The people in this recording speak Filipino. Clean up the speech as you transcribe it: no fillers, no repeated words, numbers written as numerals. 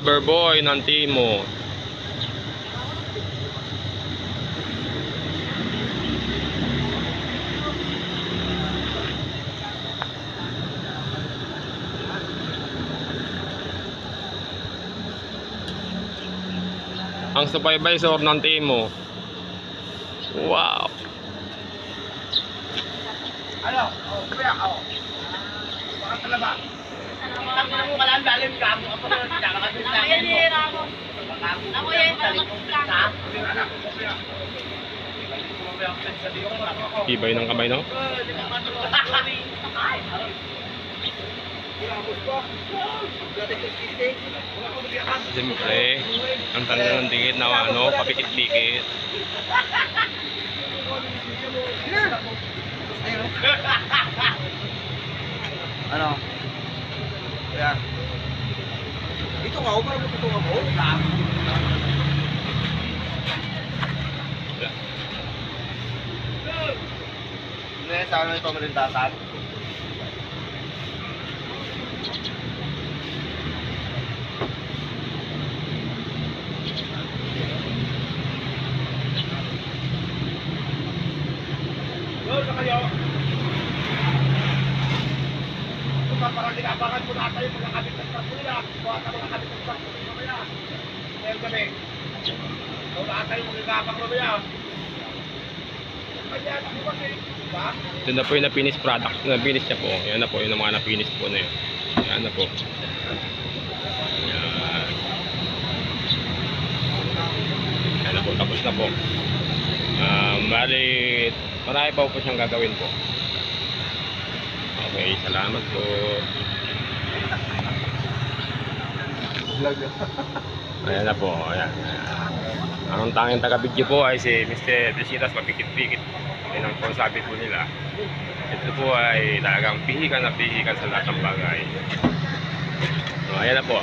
Lover boy ng Timo. Ang supervisor ng Timo. Wow. Ano? Oh, kuya, oh. Baka talaba. Tangina mo kalaan dalim ka mo ako na nakakabit na. Ako yan eh, Ramos. Ako yan, Ibay ng kamay, no? Siyempre, ang tanda ng dikit na ano, papikit-pikit. Ano? Kaya. Dito ka, para mo tutungan mo. Hindi, sa ano ito malintasan? Sa kayo. Parang dinabangan mo natin yung mga kabit ng truck nila. Kuha ka mga kabit ng truck nila mamaya. Ngayon kami. So lahat tayo magigabang mamaya. Kaya ako kasi, diba? Ito na po yung na-finish product. Na-finish niya po. Yan na po yung mga na-finish po na yun. Yan na po. Yan. Yan na po. Tapos na po. Bali, marami pa po siyang gagawin po. Okay, salamat po. Ayan na po. Ayan. Ang tanging taga-video po ay si Mr. Besitas, mapikit-pikit. Yan ang po sabi po nila. Ito po ay talagang pihikan na pihikan sa lahat ng bagay. So, ayan na po.